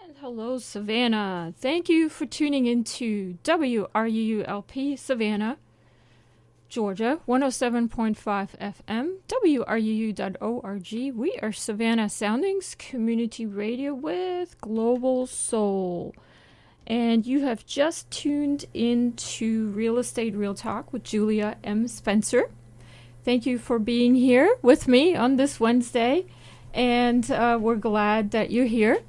And hello, Savannah. Thank you for tuning into WRUULP Savannah, Georgia, 107.5 FM, WRUU.org. We are Savannah Soundings Community Radio with Global Soul. And you have just tuned into Real Estate Real Talk with Julia M. Spencer. Thank you for being here with me on this Wednesday, and we're glad that you're here.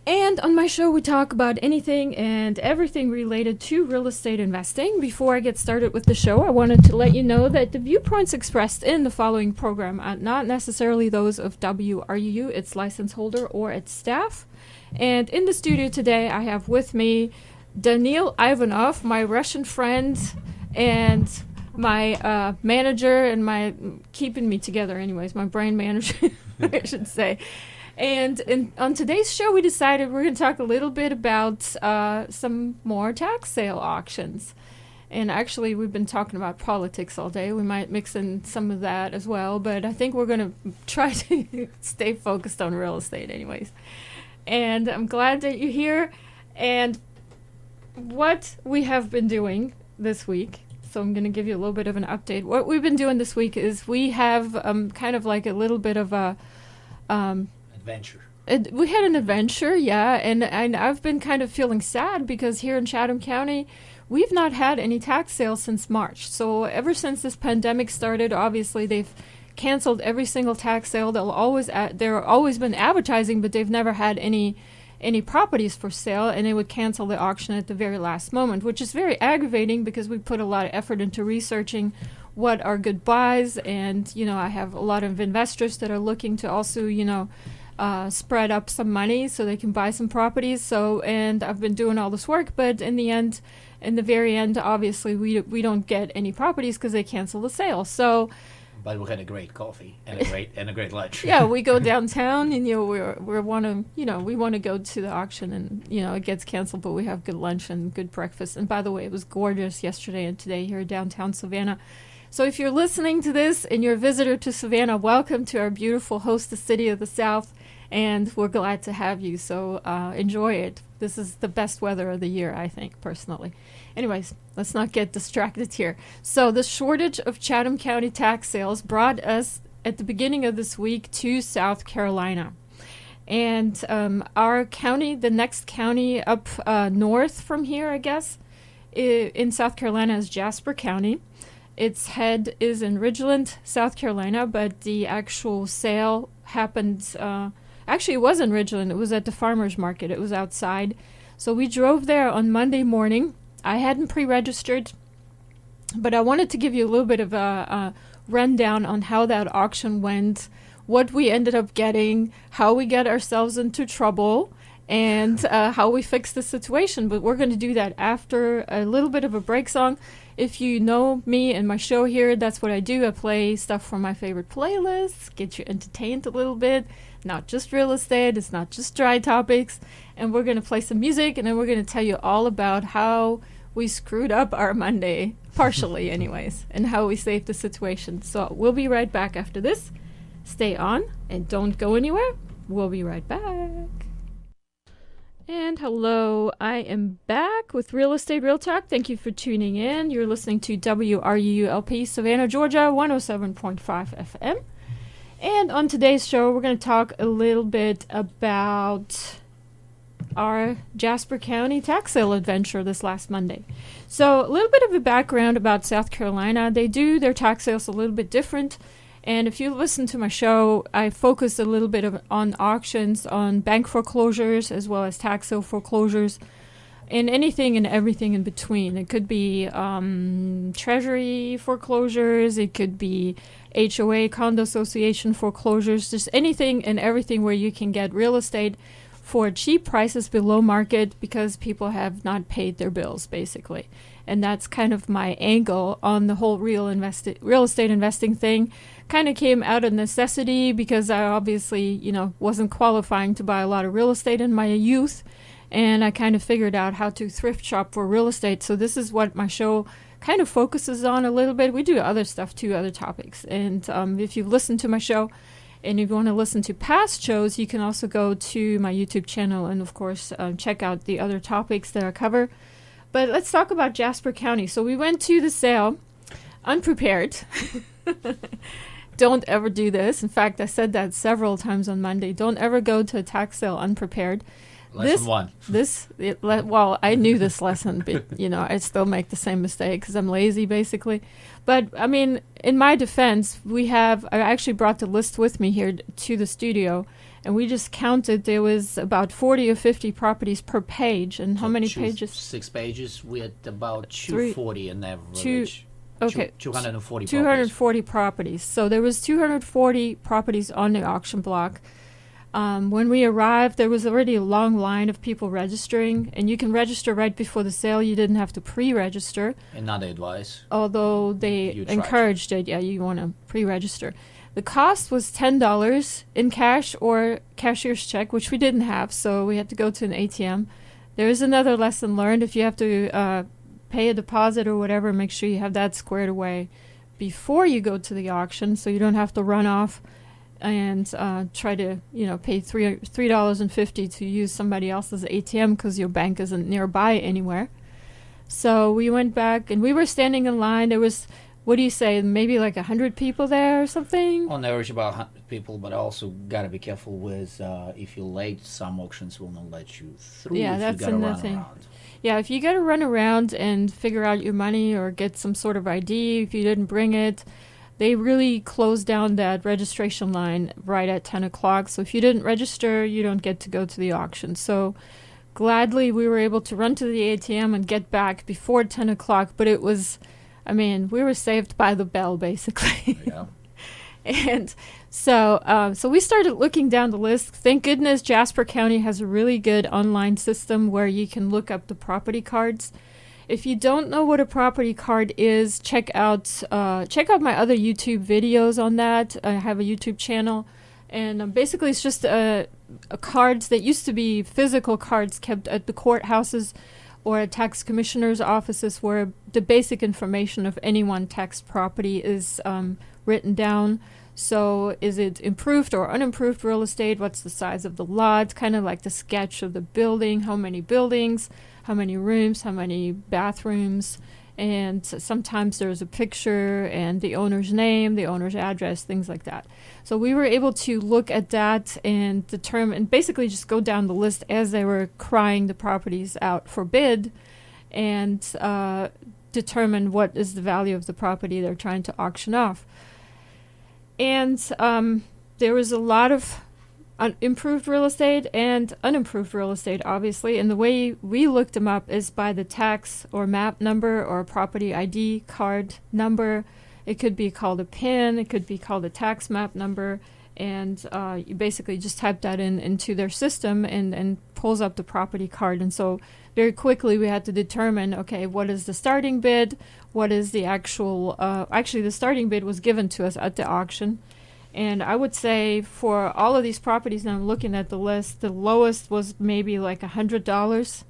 And on my show, we talk about anything and everything related to real estate investing. Before I get started with the show, I wanted to let you know that the viewpoints expressed in the following program are not necessarily those of WRUU, its license holder, or its staff. And in the studio today, I have with me Daniil Ivanov, my Russian friend, and my manager, and my keeping me together anyways, my brain manager, I should say. And on today's show, we decided we're going to talk a little bit about some more tax sale auctions. And actually, we've been talking about politics all day. We might mix in some of that as well, but I think we're going to try to stay focused on real estate anyways. And I'm glad that you're here. And what we have been doing this week, so I'm going to give you a little bit of an update. What we've been doing this week is we have kind of like a little bit of a... adventure. We had an adventure, yeah, and I've been kind of feeling sad because here in Chatham County, we've not had any tax sales since March. So ever since this pandemic started, obviously they've canceled every single tax sale. They're always been advertising, but they've never had any properties for sale, and they would cancel the auction at the very last moment, which is very aggravating because we put a lot of effort into researching what are good buys, and I have a lot of investors that are looking to also spread up some money so they can buy some properties. So, and I've been doing all this work, but in the very end, obviously we don't get any properties because they cancel the sale. So. But we had a great coffee and a great lunch. Yeah, we go downtown, and we want to go to the auction, and it gets canceled, but we have good lunch and good breakfast. And by the way, it was gorgeous yesterday and today here downtown Savannah. So if you're listening to this and you're a visitor to Savannah, welcome to our beautiful hostess city of the South, and we're glad to have you. So enjoy it. This is the best weather of the year, I think, personally. Anyways, let's not get distracted here. So the shortage of Chatham County tax sales brought us at the beginning of this week to South Carolina. And our county, the next county up north from here, I guess, in South Carolina is Jasper County. Its head is in Ridgeland, South Carolina, but the actual sale happened... Actually, it was in Ridgeland. It was at the farmer's market. It was outside. So we drove there on Monday morning. I hadn't pre-registered, but I wanted to give you a little bit of a rundown on how that auction went, what we ended up getting, how we got ourselves into trouble, and how we fixed the situation. But we're going to do that after a little bit of a break song. If you know me and my show here, that's what I do. I play stuff from my favorite playlists, get you entertained a little bit. Not just real estate, it's not just dry topics. And we're going to play some music, and then we're going to tell you all about how we screwed up our Monday, partially anyways, and how we saved the situation. So we'll be right back after this. Stay on and don't go anywhere. We'll be right back. And hello, I am back with Real Estate Real Talk. Thank you for tuning in. You're listening to WRUULP Savannah, Georgia, 107.5 FM. And on today's show, we're going to talk a little bit about our Jasper County tax sale adventure this last Monday. So a little bit of a background about South Carolina. They do their tax sales a little bit different. And if you listen to my show, I focus a little bit on auctions, on bank foreclosures, as well as tax sale foreclosures, and anything and everything in between. It could be treasury foreclosures. It could be HOA, condo association foreclosures, just anything and everything where you can get real estate for cheap prices below market because people have not paid their bills, basically. And that's kind of my angle on the whole real estate investing thing. Kind of came out of necessity because I obviously, wasn't qualifying to buy a lot of real estate in my youth. And I kind of figured out how to thrift shop for real estate. So this is what my show kind of focuses on a little bit. We do other stuff too, other topics. And if you've listened to my show And if you want to listen to past shows, you can also go to my YouTube channel and, of course, check out the other topics that I cover. But let's talk about Jasper County. So we went to the sale unprepared. Don't ever do this. In fact, I said that several times on Monday. Don't ever go to a tax sale unprepared. Lesson one. Well, I knew this lesson, but, I still make the same mistake because I'm lazy, basically. But, I mean, in my defense, I actually brought the list with me here to the studio, and we just counted. There was about 40 or 50 properties per page. And how many pages? 6 pages. We had about 240 on average. 240 240 properties. So there was 240 properties on the auction block. When we arrived, there was already a long line of people registering, and you can register right before the sale. You didn't have to pre-register. And not advice. Although they encouraged it. Yeah, you want to pre-register. The cost was $10 in cash or cashier's check, which we didn't have, so we had to go to an ATM. There is another lesson learned. If you have to pay a deposit or whatever, make sure you have that squared away before you go to the auction, so you don't have to run off and try to pay $3.50 to use somebody else's ATM because your bank isn't nearby anywhere. So we went back and we were standing in line. There was, what do you say, maybe like 100 people there or something? On average about 100 people, but also got to be careful with if you're late, some auctions will not let you through. Yeah, that's another thing. Yeah, if you got to run around and figure out your money or get some sort of ID, if you didn't bring it, they really closed down that registration line right at 10 o'clock. So if you didn't register, you don't get to go to the auction. So gladly, we were able to run to the ATM and get back before 10 o'clock. But it was, we were saved by the bell, basically. Yeah. And so we started looking down the list. Thank goodness Jasper County has a really good online system where you can look up the property cards. If you don't know what a property card is, check out my other YouTube videos on that. I have a YouTube channel, and basically it's just cards that used to be physical cards kept at the courthouses or at tax commissioners' offices where the basic information of any one tax property is written down. So is it improved or unimproved real estate? What's the size of the lot? Kind of like the sketch of the building, how many buildings, how many rooms, how many bathrooms, and sometimes there's a picture and the owner's name, the owner's address, things like that. So we were able to look at that and determine, basically just go down the list as they were crying the properties out for bid and determine what is the value of the property they're trying to auction off. And there was a lot of improved real estate and unimproved real estate, obviously. And the way we looked them up is by the tax or map number or property ID card number. It could be called a PIN. It could be called a tax map number. And you basically just type that into their system and pulls up the property card. And so very quickly we had to determine, okay, what is the starting bid? What is the actual, actually the starting bid was given to us at the auction. And I would say for all of these properties, now I'm looking at the list, the lowest was maybe like $100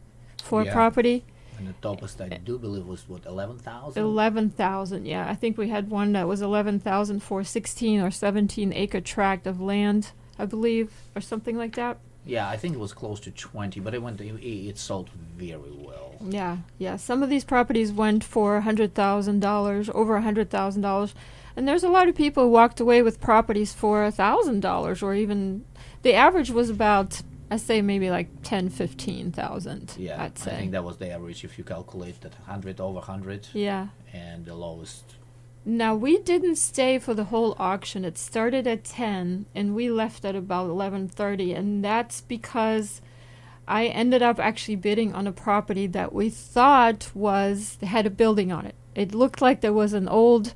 for a property. And the topest, I do believe, was what, 11,000? 11,000, yeah. I think we had one that was 11,000 for a 16 or 17 acre tract of land, I believe, or something like that. Yeah, I think it was close to 20, but it sold very well. Yeah. Some of these properties went for $100,000, over $100,000. And there's a lot of people who walked away with properties for $1,000, or even the average was about, I say maybe like 10, 15,000. Yeah, I'd say. I think that was the average if you calculate that 100 over 100. Yeah. And the lowest. Now we didn't stay for the whole auction. It started at 10 and we left at about 11:30, and that's because I ended up actually bidding on a property that we thought had a building on it. It looked like there was an old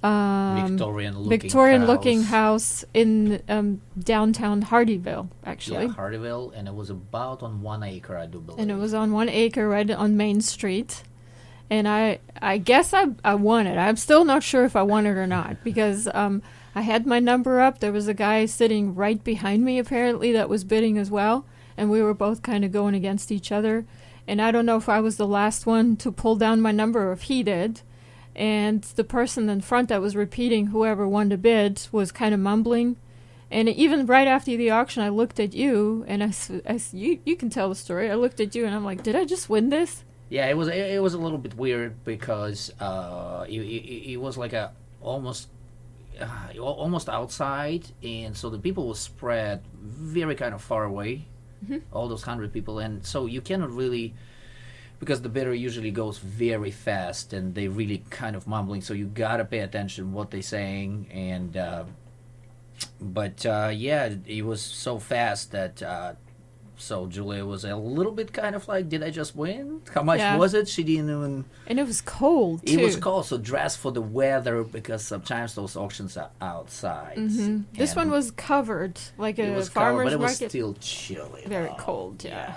Victorian-looking house in downtown Hardyville, actually. Yeah, Hardyville, and it was about on 1 acre, I do believe. And it was on 1 acre right on Main Street. And I guess I won it. I'm still not sure if I won it or not, because I had my number up. There was a guy sitting right behind me, apparently, that was bidding as well. And we were both kind of going against each other. And I don't know if I was the last one to pull down my number or if he did. And the person in front that was repeating whoever won the bid was kind of mumbling. And even right after the auction, I looked at you, and you can tell the story. I looked at you, and I'm like, did I just win this? Yeah, it was a little bit weird because it was like a almost outside, and so the people were spread very kind of far away, all those 100 people, and so you cannot really, because the bidder usually goes very fast and they really kind of mumbling, so you gotta pay attention what they're saying, and but yeah, it was so fast that so Julia was a little bit kind of like, did I just win? How much was it? She didn't even... And it was cold, too. It was cold, so dress for the weather, because sometimes those auctions are outside. This one was covered, like a farmer's covered, but it market. was still chilly. Very cold, yeah.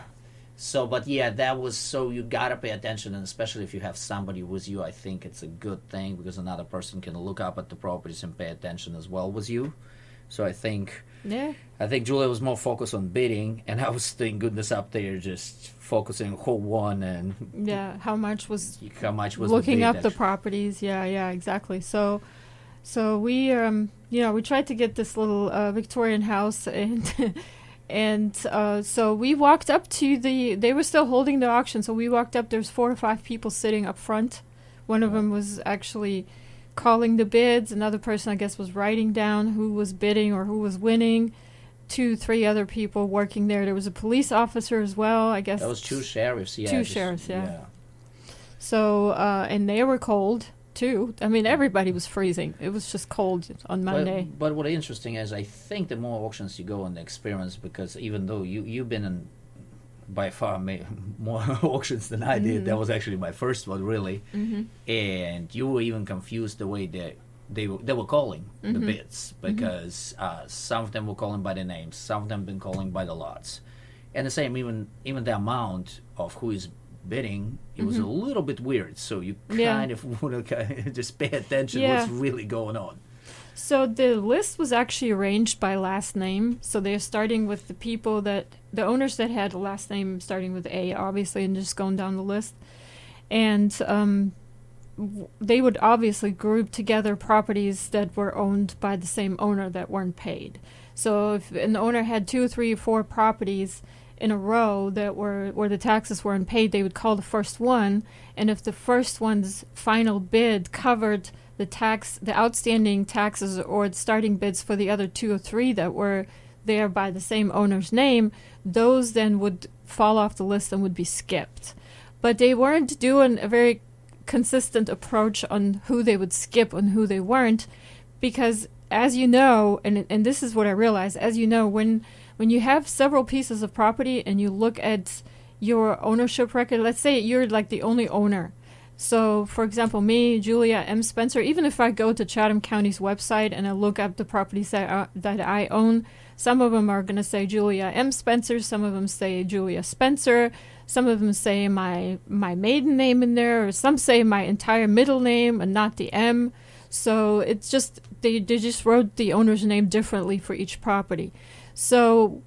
So, but yeah, that was, so you gotta pay attention, and especially if you have somebody with you, I think it's a good thing, because another person can look up at the properties and pay attention as well with you. So I think Julia was more focused on bidding, and I was, thank goodness, up there just focusing on who won and how much was the looking bid, up the properties. Yeah, exactly. So we we tried to get this little Victorian house, and and so we walked up to they were still holding the auction. So we walked up. There's 4 or 5 people sitting up front. One of them was actually calling the bids. Another person, I guess, was writing down who was bidding or who was winning. 2, 3 other people working there. There was a police officer as well, I guess. That was 2 sheriffs, yeah. 2 sheriffs, yeah. So, and they were cold, too. I mean, everybody was freezing. It was just cold on Monday. But what interesting is, I think the more auctions you go and experience, because even though you've been in by far more auctions than I did. That was actually my first one, really. And you were even confused the way they were calling the bids, because some of them were calling by the names, some of them been calling by the lots, and the same even the amount of who is bidding. It was a little bit weird, so you kind of want to just pay attention what's really going on. So the list was actually arranged by last name. So they're starting with the owners that had a last name starting with A, obviously, and just going down the list. And they would obviously group together properties that were owned by the same owner that weren't paid. So if an owner had 2, 3, 4 properties in a row that were where the taxes weren't paid, they would call the first one, and if the first one's final bid covered the outstanding taxes or the starting bids for the other 2 or 3 that were there by the same owner's name, those then would fall off the list and would be skipped. But they weren't doing a very consistent approach on who they would skip and who they weren't, because as you know, and this is what I realized, as you know, when you have several pieces of property and you look at your ownership record, let's say you're like the only owner. So, for example, me, Julia M. Spencer, even if I go to Chatham County's website and I look up the properties that I own, some of them are going to say Julia M. Spencer, some of them say Julia Spencer, some of them say my maiden name in there, or some say my entire middle name and not the M. So it's just, they just wrote the owner's name differently for each property. So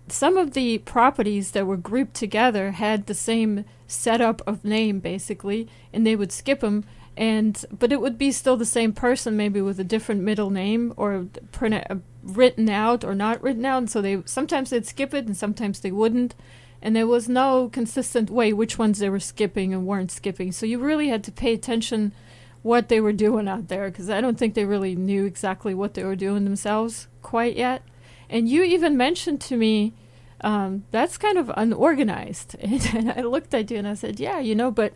some of the properties that were grouped together had the same setup of name, basically, and they would skip them, but it would be still the same person, maybe with a different middle name, or written out or not written out, and so sometimes they'd skip it and sometimes they wouldn't, and there was no consistent way which ones they were skipping and weren't skipping. So you really had to pay attention what they were doing out there, because I don't think they really knew exactly what they were doing themselves quite yet. And you even mentioned to me, that's kind of unorganized. And I looked at you and I said, yeah, but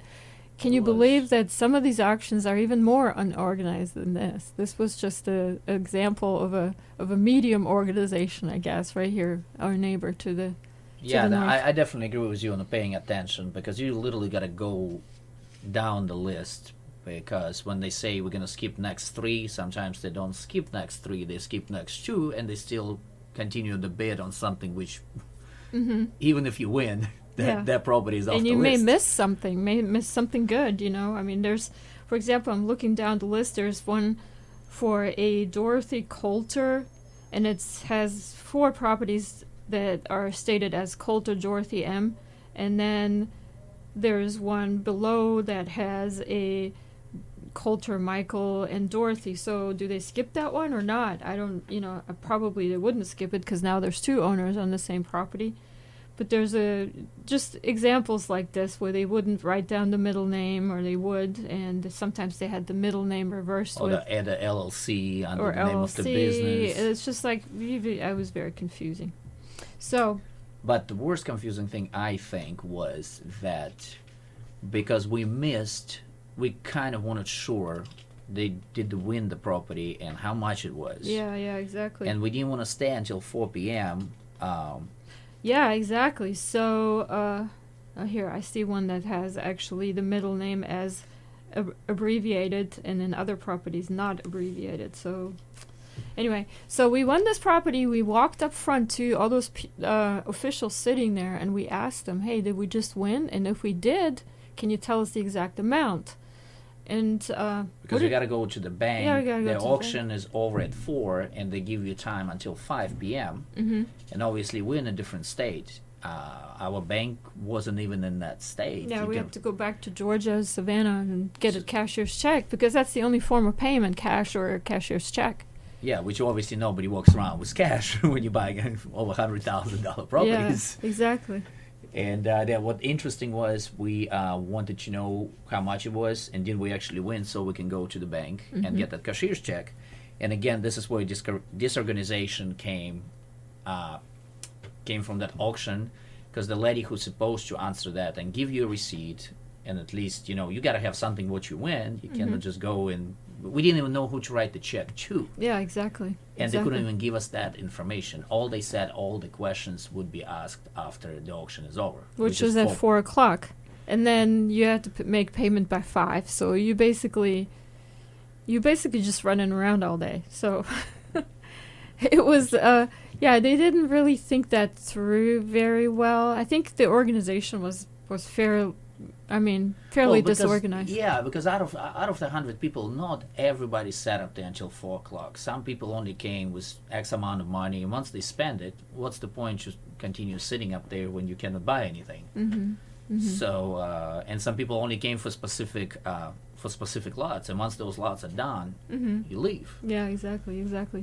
can you believe that some of these auctions are even more unorganized than this? This was just an example of a medium organization, I guess, right here, our neighbor to the north. I definitely agree with you on the paying attention, because you literally got to go down the list, because when they say we're going to skip next 3, sometimes they don't skip next 3, they skip next 2, and they still continue the bid on something which, even if you win, that property is off the list. And you may miss something good, I mean, there's, for example, I'm looking down the list, there's one for a Dorothy Coulter, and it has 4 properties that are stated as Coulter Dorothy M, and then there's one below that has a Coulter, Michael, and Dorothy. So do they skip that one or not? I don't, probably they wouldn't skip it because now there's two owners on the same property. But there's just examples like this where they wouldn't write down the middle name, or they would, and sometimes they had the middle name reversed or with add a LLC under or the name of the business. It's just like I was very confusing. So, but the worst confusing thing I think was that because we kind of wanted sure they did win the property and how much it was. Yeah, exactly. And we didn't want to stay until 4 p.m. Yeah, exactly. So, here, I see one that has actually the middle name as abbreviated, and in other properties not abbreviated. So, anyway, so we won this property. We walked up front to all those officials sitting there, and we asked them, hey, did we just win? And if we did, can you tell us the exact amount? And because you got to go to the bank. Yeah, we gotta go the to auction the bank. is over at 4, and they give you time until 5 p.m. Mm-hmm. And obviously, we're in a different state. Our bank wasn't even in that state. Yeah, we have to go back to Georgia, Savannah, and get a cashier's check, because that's the only form of payment, cash or a cashier's check. Yeah, which obviously nobody walks around with cash when you buy over $100,000 properties. Yeah, exactly. And what interesting was we wanted to know how much it was, and did we actually win, so we can go to the bank and get that cashier's check. And again, this is where disorganization came from that auction, because the lady who's supposed to answer that and give you a receipt, and at least you got to have something what you win. You cannot just go and we didn't even know who to write the check to. Yeah, exactly. And they couldn't even give us that information. All they said, all the questions would be asked after the auction is over. Which was at 4 o'clock. And then you had to make payment by 5. So you basically just running around all day. So it was, they didn't really think that through very well. I think the organization was fairly disorganized. Yeah, because out of the 100 people, not everybody sat up there until 4 o'clock. Some people only came with X amount of money, and once they spend it, what's the point to continue sitting up there when you cannot buy anything? Mm-hmm. Mm-hmm. So, and some people only came for specific lots, and once those lots are done, you leave. Yeah, exactly.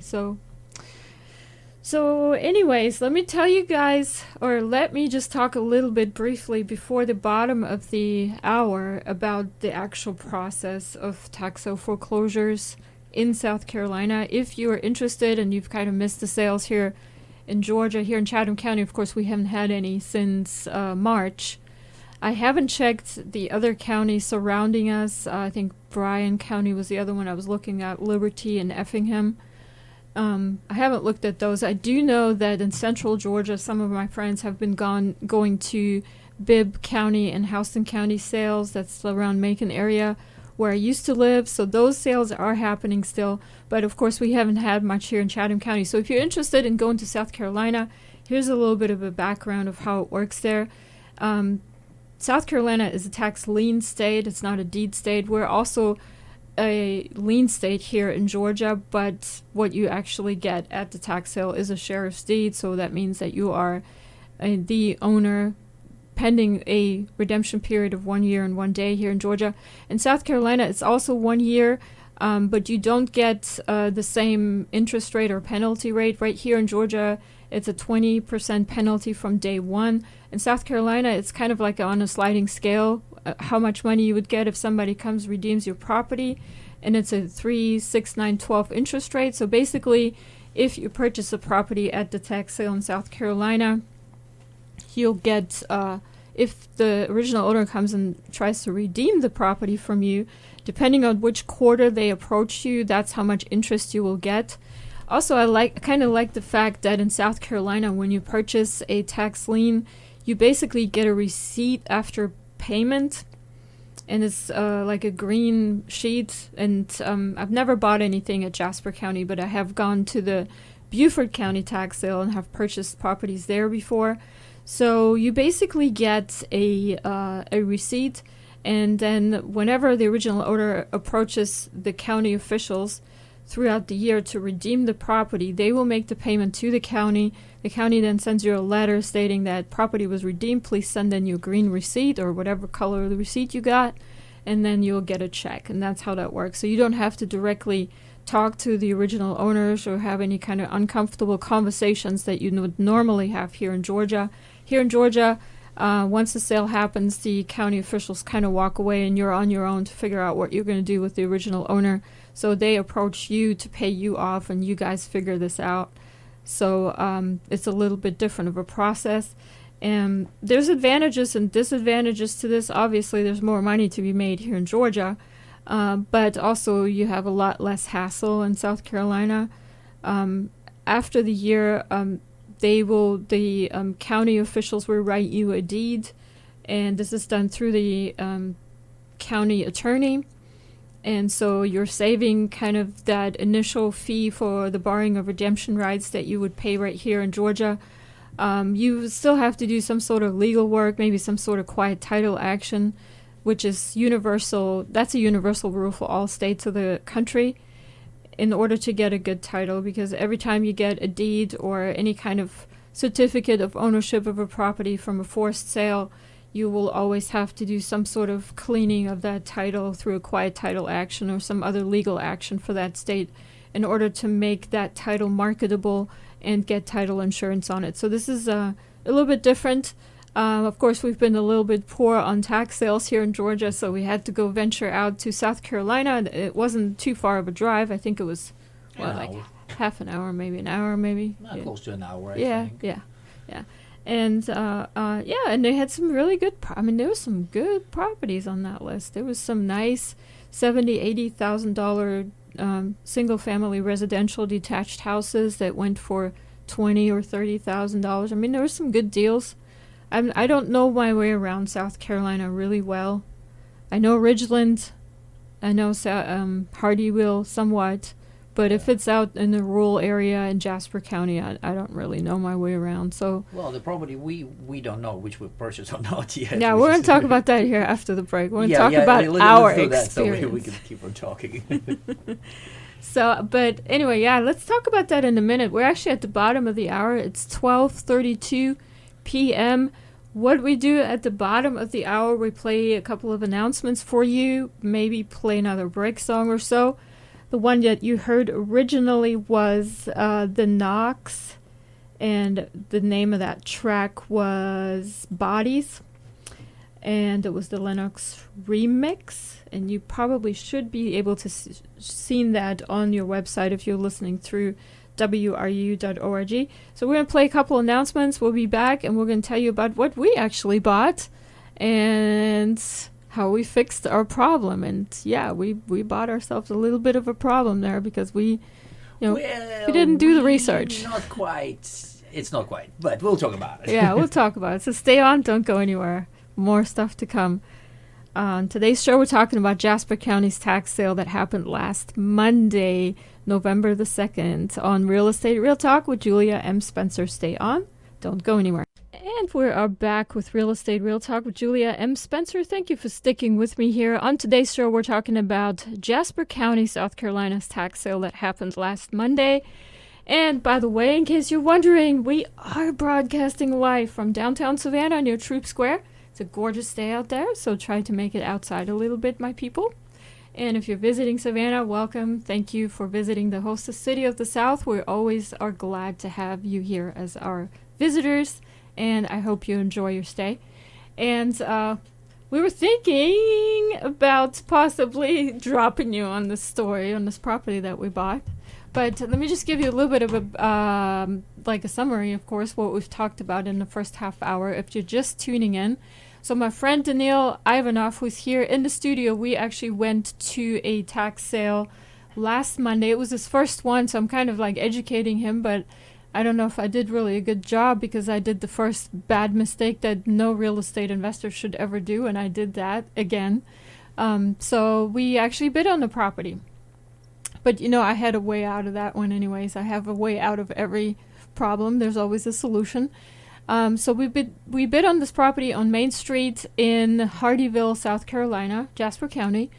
So anyways, let me tell you guys, or let me just talk a little bit briefly before the bottom of the hour about the actual process of tax sale foreclosures in South Carolina. If you are interested and you've kind of missed the sales here in Georgia, here in Chatham County, of course, we haven't had any since March. I haven't checked the other counties surrounding us. I think Bryan County was the other one I was looking at, Liberty and Effingham. I haven't looked at those. I do know that in central Georgia, some of my friends have been going to Bibb County and Houston County sales. That's around Macon area where I used to live. So those sales are happening still. But of course, we haven't had much here in Chatham County. So if you're interested in going to South Carolina, here's a little bit of a background of how it works there. South Carolina is a tax lien state. It's not a deed state. We're also a lien state here in Georgia, but what you actually get at the tax sale is a sheriff's deed, so that means that you are the owner pending a redemption period of 1 year and 1 day here in Georgia. In South Carolina, it's also 1 year, but you don't get the same interest rate or penalty rate. Right here in Georgia, it's a 20% penalty from day one. In South Carolina, it's kind of like on a sliding scale, how much money you would get if somebody comes, redeems your property, and it's a 3, 6, 9, 12 interest rate. So basically, if you purchase a property at the tax sale in South Carolina, you'll get, if the original owner comes and tries to redeem the property from you, depending on which quarter they approach you, that's how much interest you will get. Also, I kind of like the fact that in South Carolina, when you purchase a tax lien, you basically get a receipt after payment, and it's like a green sheet. And I've never bought anything at Jasper County, but I have gone to the Beaufort County tax sale and have purchased properties there before. So you basically get a receipt, and then whenever the original owner approaches the county officials throughout the year to redeem the property, they will make the payment to the county. The county then sends you a letter stating that property was redeemed. Please send in your green receipt or whatever color of the receipt you got. and then you'll get a check, and that's how that works. So you don't have to directly talk to the original owners or have any kind of uncomfortable conversations that you would normally have here in Georgia. Here in Georgia, once the sale happens, the county officials kind of walk away, and you're on your own to figure out what you're going to do with the original owner. So they approach you to pay you off, and you guys figure this out. So it's a little bit different of a process. And there's advantages and disadvantages to this. Obviously, there's more money to be made here in Georgia, but also you have a lot less hassle in South Carolina. After the year, the county officials will write you a deed, and this is done through the county attorney. And so you're saving kind of that initial fee for the borrowing of redemption rights that you would pay right here in Georgia. You still have to do some sort of legal work, maybe some sort of quiet title action, which is universal. That's a universal rule for all states of the country in order to get a good title, because every time you get a deed or any kind of certificate of ownership of a property from a forced sale, you will always have to do some sort of cleaning of that title through a quiet title action or some other legal action for that state in order to make that title marketable and get title insurance on it. So this is a little bit different. Of course, we've been a little bit poor on tax sales here in Georgia, so we had to go venture out to South Carolina. It wasn't too far of a drive. I think it was, like half an hour, maybe an hour, maybe. Close to an hour, I think. Yeah. And, and they had some really good, there was some good properties on that list. There was some nice $70,000, $80,000 single-family residential detached houses that went for $20,000 or $30,000. There were some good deals. I don't know my way around South Carolina really well. I know Ridgeland. I know Hardyville somewhat. But if it's out in the rural area in Jasper County, I don't really know my way around. So the property we don't know which we've purchased or not yet. Yeah, we're going to talk about that here after the break. We're going to talk about our experience. So we can keep on talking. So, but anyway, let's talk about that in a minute. We're actually at the bottom of the hour. It's 12:32 p.m. What we do at the bottom of the hour, we play a couple of announcements for you, maybe play another break song or so. The one that you heard originally was The Knox, and the name of that track was Bodies, and it was the Lennox remix, and you probably should be able to seen that on your website if you're listening through wru.org. So we're going to play a couple announcements. We'll be back, and we're going to tell you about what we actually bought and how we fixed our problem. And we bought ourselves a little bit of a problem there because we didn't do the research. Not quite. It's not quite, but we'll talk about it. Yeah, we'll talk about it. So stay on, don't go anywhere. More stuff to come. On today's show, we're talking about Jasper County's tax sale that happened last Monday, November the 2nd, on Real Estate Real Talk with Julia M. Spencer. Stay on, don't go anywhere. And we are back with Real Estate Real Talk with Julia M. Spencer. Thank you for sticking with me here. On today's show, we're talking about Jasper County, South Carolina's tax sale that happened last Monday. And by the way, in case you're wondering, we are broadcasting live from downtown Savannah near Troop Square. It's a gorgeous day out there, so try to make it outside a little bit, my people. And if you're visiting Savannah, welcome. Thank you for visiting the hostess city of the South. We always are glad to have you here as our visitors, and I hope you enjoy your stay. And we were thinking about possibly dropping you on this story, on this property that we bought. But let me just give you a little bit of a summary, of course, what we've talked about in the first half hour, if you're just tuning in. So my friend Daniil Ivanov, who's here in the studio, we actually went to a tax sale last Monday. It was his first one, so I'm kind of educating him, but I don't know if I did really a good job because I did the first bad mistake that no real estate investor should ever do, and I did that again. So we actually bid on the property. But, I had a way out of that one anyways. I have a way out of every problem. There's always a solution. So we bid on this property on Main Street in Hardyville, South Carolina, Jasper County,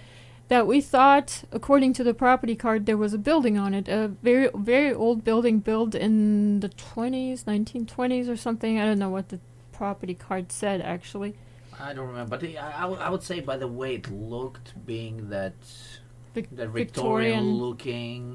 that we thought, according to the property card, there was a building on it, a very, very old building built in the 1920s or something. I don't know what the property card said, actually. I don't remember, but I would say by the way it looked, being that Victorian looking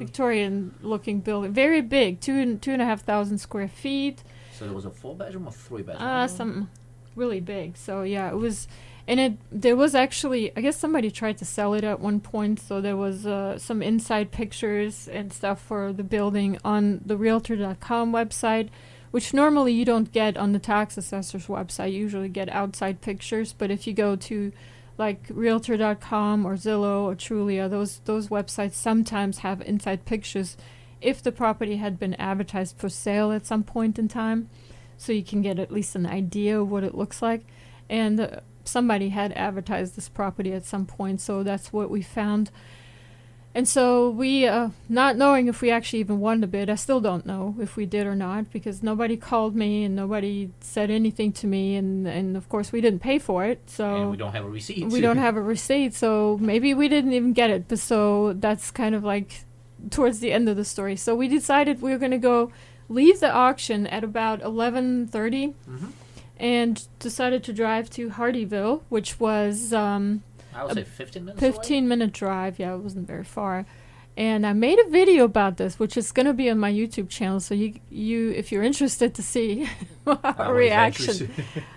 building, very big, 2,500 square feet. So there was a 4-bedroom or 3-bedroom? Something really big. So yeah, it was, and there was actually, I guess somebody tried to sell it at one point. So there was some inside pictures and stuff for the building on the Realtor.com website, which normally you don't get on the tax assessor's website. You usually get outside pictures, but if you go to like Realtor.com or Zillow or Trulia, those websites sometimes have inside pictures if the property had been advertised for sale at some point in time, so you can get at least an idea of what it looks like. And somebody had advertised this property at some point, so that's what we found. And so we, not knowing if we actually even won the bid, I still don't know if we did or not, because nobody called me and nobody said anything to me, and of course we didn't pay for it. So and we don't have a receipt. We don't have a receipt, so maybe we didn't even get it. But so that's kind of like towards the end of the story. So we decided we were going to go leave the auction at about 11:30, and decided to drive to Hardyville, which was I would say 15 minutes 15-minute drive. Yeah, it wasn't very far. And I made a video about this, which is going to be on my YouTube channel. So you if you're interested to see our reaction.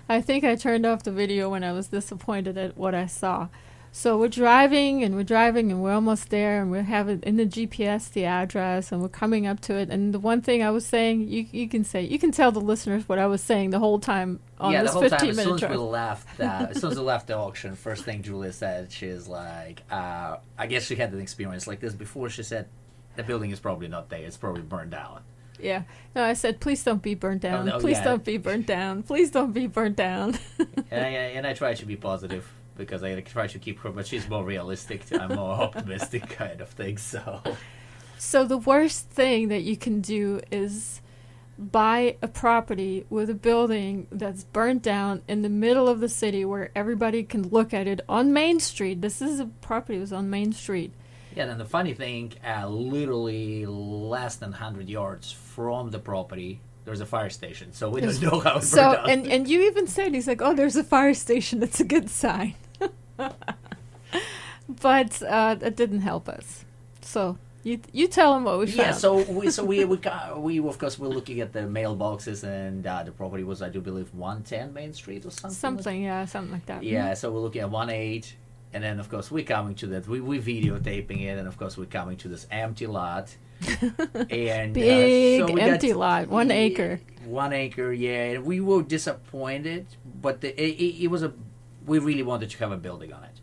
I think I turned off the video when I was disappointed at what I saw. So we're driving and we're almost there, and we have it in the GPS, the address, and we're coming up to it. And the one thing I was saying, you can tell the listeners what I was saying the whole time on this 15-minute drive. As soon as we left the auction, first thing Julia said, she's like, I guess she had an experience like this before. She said, the building is probably not there. It's probably burned down. Yeah. No, I said, please don't be burnt down. Please don't be burnt down. Please don't be burnt down. and I try to be positive, because I try to keep her, but she's more realistic. I'm more optimistic kind of thing. So the worst thing that you can do is buy a property with a building that's burnt down in the middle of the city where everybody can look at it on Main Street. This is a property that was on Main Street. Yeah, and the funny thing, literally less than 100 yards from the property, there's a fire station. So we don't know how it burned down. And you even said, he's like, oh, there's a fire station. That's a good sign. But that didn't help us. So you tell them what we found. Yeah, so we of course were looking at the mailboxes, and the property was, I do believe, 110 Main Street or something. Something like that. Yeah, so we're looking at 18, and then of course we're coming to that. We videotaping it, and of course we're coming to this empty lot. And big so empty lot, 1 acre. 1 acre, yeah. And we were disappointed, but it was we really wanted to have a building on it.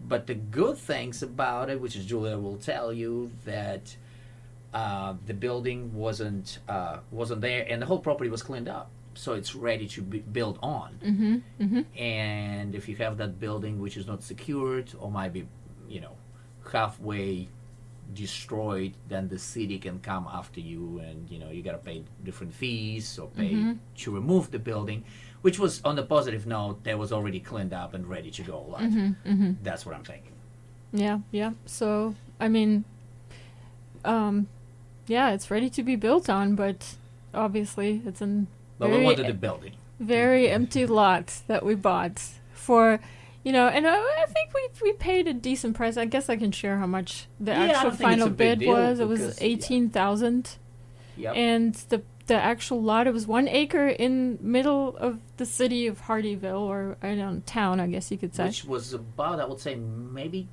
But the good things about it, which is Julia will tell you, that the building wasn't there, and the whole property was cleaned up, so it's ready to be built on. And if you have that building which is not secured, or might be, halfway destroyed, then the city can come after you, and you got to pay different fees or pay to remove the building, which was, on the positive note, that was already cleaned up and ready to go. That's what I'm thinking. Yeah. So I mean, it's ready to be built on, but obviously it's but we wanted the building. Very empty lot that we bought for. And I think we paid a decent price. I guess I can share how much the actual final bid was. It was 18,000. Yep. And the actual lot, it was 1 acre in middle of the city of Hardyville, or town, I guess you could say. Which was about, I would say, maybe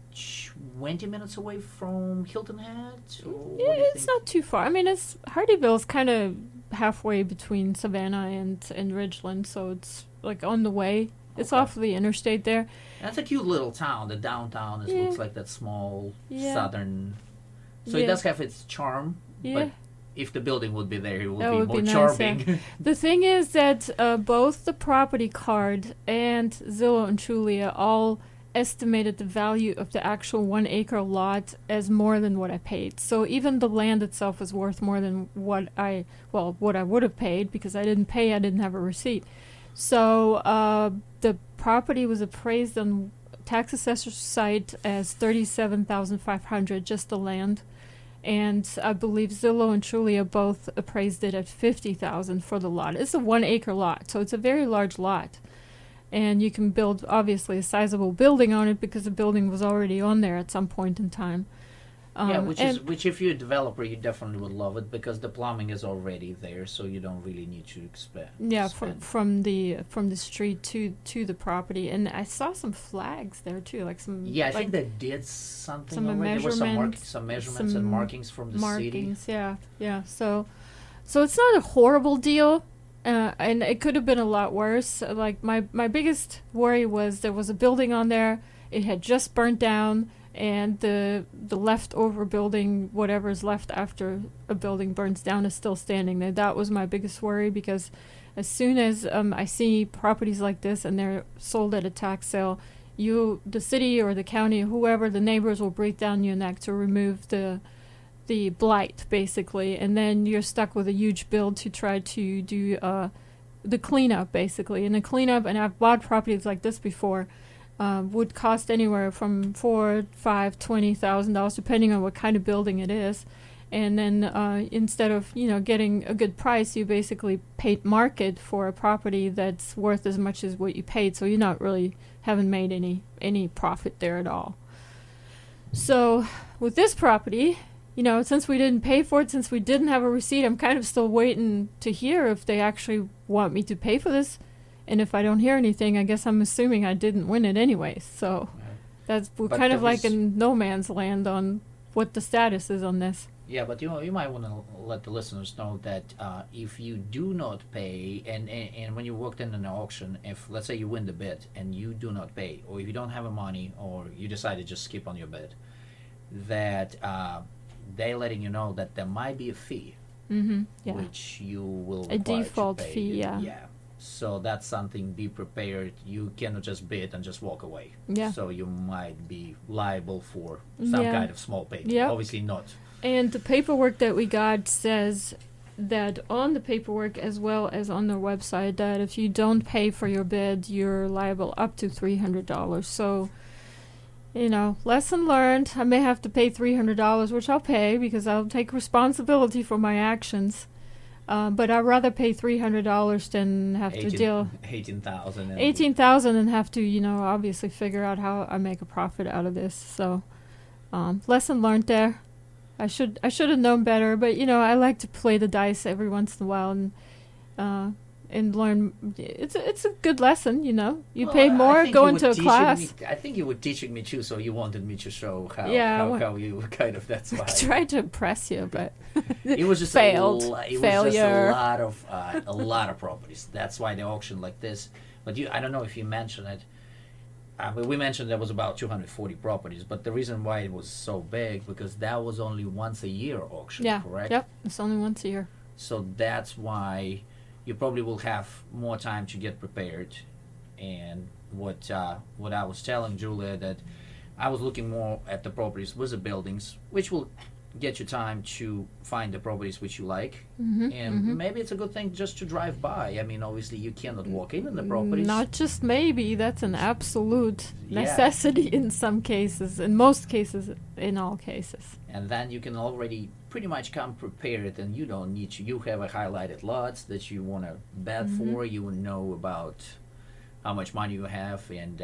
20 minutes away from Hilton Head. Yeah, it's not too far. I mean, Hardyville's kind of halfway between Savannah and Ridgeland, so it's like on the way. It's off the interstate there. And it's a cute little town. The downtown looks like that small southern. So it does have its charm. Yeah. But if the building would be there, it would be more charming. Nice, yeah. The thing is that both the property card and Zillow and Trulia all estimated the value of the actual 1 acre lot as more than what I paid. So even the land itself was worth more than what I would have paid, because I didn't have a receipt. So the property was appraised on tax assessor's site as $37,500, just the land, and I believe Zillow and Trulia both appraised it at $50,000 for the lot. It's a 1 acre lot, so it's a very large lot. and you can build obviously a sizable building on it because the building was already on there at some point in time. Which if you're a developer, you definitely would love it because the plumbing is already there, so you don't really need to expand. Yeah, from the street to the property, and I saw some flags there too, like some. Yeah, I think they did something some already. There were measurements, some measurements and markings from the city. Yeah. So it's not a horrible deal, and it could have been a lot worse. Like my biggest worry was there was a building on there. It had just burnt down. And the leftover building, whatever's left after a building burns down, is still standing there. That was my biggest worry, because as soon as I see properties like this and they're sold at a tax sale, the city or the county or whoever, the neighbors will break down your neck to remove the blight, basically, and then you're stuck with a huge bill to try to do the cleanup, basically. And the cleanup, and I've bought properties like this before, would cost anywhere from $4,000, $5,000, $20,000, depending on what kind of building it is. And then instead of getting a good price, you basically paid market for a property that's worth as much as what you paid. So you're haven't made any profit there at all. So with this property, since we didn't pay for it, since we didn't have a receipt, I'm kind of still waiting to hear if they actually want me to pay for this. And if I don't hear anything, I guess I'm assuming I didn't win it anyway. So we're kind of like in no man's land on what the status is on this. Yeah, but you might want to let the listeners know that if you do not pay, and when you walked in an auction, if let's say you win the bid and you do not pay, or if you don't have the money, or you decide to just skip on your bid, that they're letting you know that there might be a fee, which you will a default to pay. Fee. Yeah. So that's something, be prepared. You cannot just bid and just walk away. Yeah. So you might be liable for some kind of small payment. Yep. Obviously not. And the paperwork that we got says that on the paperwork, as well as on their website, that if you don't pay for your bid, you're liable up to $300. So, lesson learned. I may have to pay $300, which I'll pay because I'll take responsibility for my actions. But I'd rather pay $300 than have to deal $18,000 and have to, obviously figure out how I make a profit out of this. So, lesson learned there. I should have known better, but I like to play the dice every once in a while and learn. It's a good lesson, You pay more, go into a class. I think you were teaching me too, so you wanted me to show how you kind of. That's why I tried to impress you, but it was just failure. It was just a lot of properties. That's why the auction like this. But I don't know if you mentioned it. But we mentioned there was about 240 properties, but the reason why it was so big because that was only once a year auction, correct? Yep, it's only once a year. So that's why you probably will have more time to get prepared. And what I was telling Julia, that I was looking more at the properties with the buildings, which will get you time to find the properties which you like. Maybe it's a good thing just to drive by. I mean, obviously you cannot walk in the properties. Not just maybe, that's an absolute necessity in some cases, in most cases, in all cases. And then you can already pretty much come prepared, and you don't need to. You have a highlighted lots that you want to bet for. You know about how much money you have, and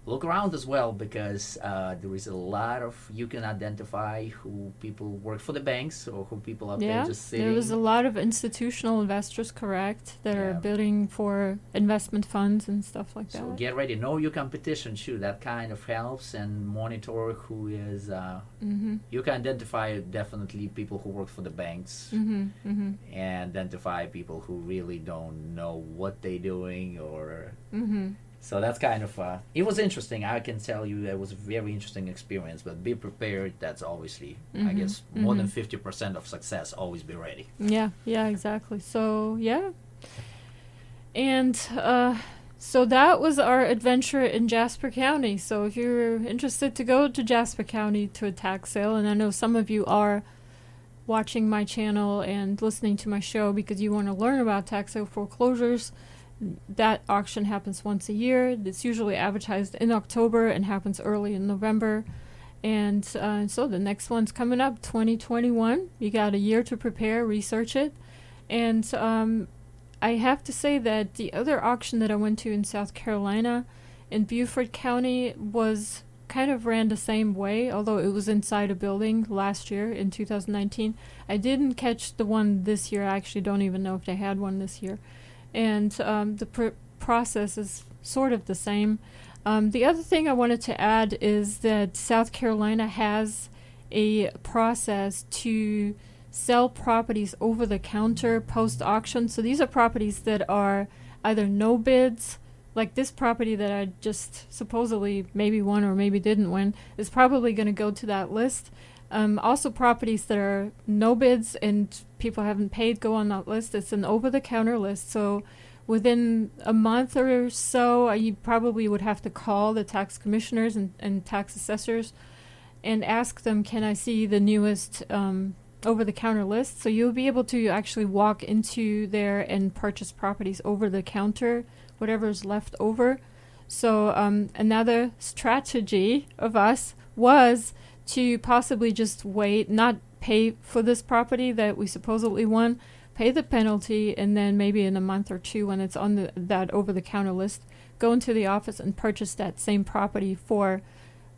look around as well, because there is a lot of, you can identify who people work for the banks or who people up there just sitting. There was a lot of institutional investors, correct, that are bidding for investment funds and stuff like that. So get ready, know your competition too. That kind of helps, and monitor who is. You can identify definitely people who work for the banks, and identify people who really don't know what they're doing or. So that's kind of, it was interesting. I can tell you it was a very interesting experience, but be prepared. That's obviously, I guess, more than 50% of success. Always be ready. Yeah, exactly. So, And so that was our adventure in Jasper County. So if you're interested to go to Jasper County to a tax sale, and I know some of you are watching my channel and listening to my show because you want to learn about tax sale foreclosures, that auction happens once a year. It's usually advertised in October and happens early in November. And so the next one's coming up, 2021. You got a year to prepare, research it. And I have to say that the other auction that I went to in South Carolina, in Beaufort County, was kind of ran the same way, although it was inside a building last year in 2019. I didn't catch the one this year. I actually don't even know if they had one this year. And the process is sort of the same. The other thing I wanted to add is that South Carolina has a process to sell properties over the counter post-auction. So these are properties that are either no bids, like this property that I just supposedly maybe won or maybe didn't win, is probably going to go to that list. Also properties that are no bids and people haven't paid go on that list. It's an over-the-counter list. So within a month or so, you probably would have to call the tax commissioners and tax assessors and ask them, can I see the newest over-the-counter list? So you'll be able to actually walk into there and purchase properties over the counter, whatever's left over. So another strategy of us was to possibly just wait, not pay for this property that we supposedly won, pay the penalty, and then maybe in a month or two when it's on that over-the-counter list, go into the office and purchase that same property for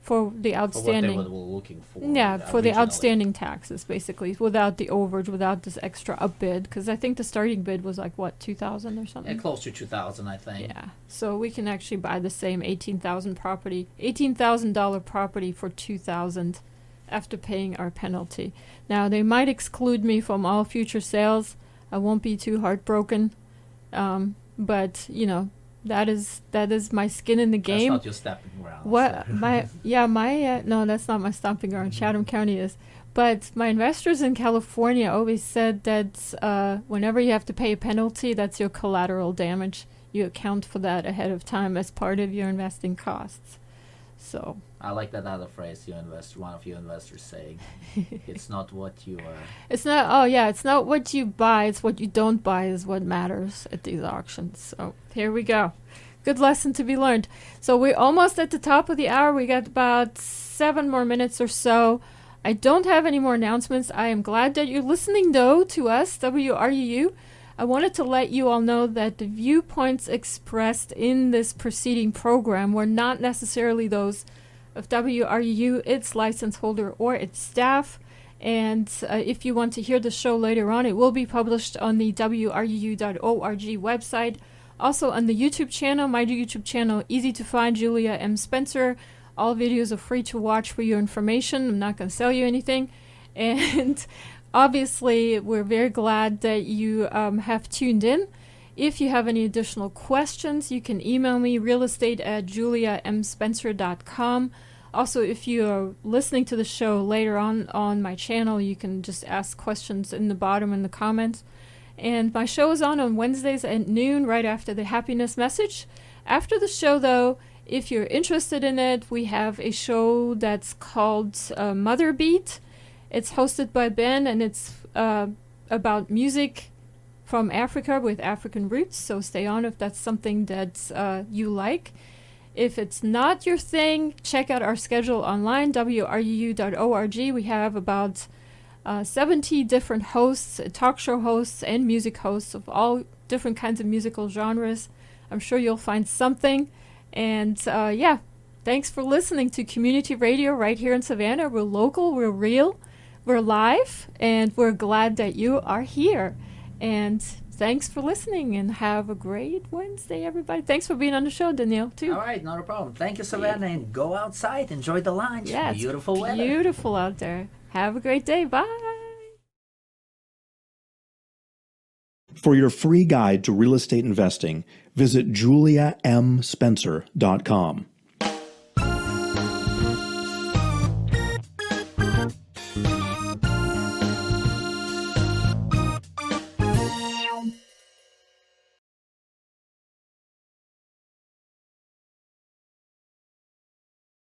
the outstanding. For what they were looking for. Yeah, for the originally. outstanding taxes, basically, without the overage, without this extra upbid, because I think the starting bid was like, what, $2,000 or something? Yeah, close to 2,000, I think. Yeah, so we can actually buy the same $18,000 property for $2,000 after paying our penalty. Now, they might exclude me from all future sales. I won't be too heartbroken, but you know, that is my skin in the game. That's not your stomping ground. What so. No, that's not my stomping ground. Chatham County is. But my investors in California always said that whenever you have to pay a penalty, that's your collateral damage. You account for that ahead of time as part of your investing costs. So I like that other phrase one of your investors saying, it's not what you are. It's not what you buy, it's what you don't buy is what matters at these auctions. So here we go. Good lesson to be learned. So we're almost at the top of the hour. We got about 7 more minutes or so. I don't have any more announcements. I am glad that you're listening, though, to us, WRUU. I wanted to let you all know that the viewpoints expressed in this preceding program were not necessarily those of WRUU, its license holder, or its staff. And if you want to hear the show later on, it will be published on the WRUU.org website. Also on the YouTube channel, my YouTube channel, easy to find, Julia M. Spencer. All videos are free to watch for your information. I'm not going to sell you anything. And obviously, we're very glad that you have tuned in. If you have any additional questions, you can email me, realestate@juliamspencer.com. Also, if you are listening to the show later on my channel, you can just ask questions in the bottom in the comments. And my show is on Wednesdays at noon, right after the happiness message. After the show, though, if you're interested in it, we have a show that's called Mother Beat. It's hosted by Ben, and it's about music from Africa with African roots, so stay on if that's something that you like. If it's not your thing, check out our schedule online, WRUU.org. We have about 70 different hosts, talk show hosts, and music hosts of all different kinds of musical genres. I'm sure you'll find something. And thanks for listening to Community Radio right here in Savannah. We're local, we're real, we're live, and we're glad that you are here. And thanks for listening, and have a great Wednesday, everybody. Thanks for being on the show, Danielle, too. All right, not a problem. Thank you, Savannah, and go outside, enjoy the lunch. Yeah, beautiful weather. Beautiful out there. Have a great day. Bye. For your free guide to real estate investing, visit juliamspencer.com.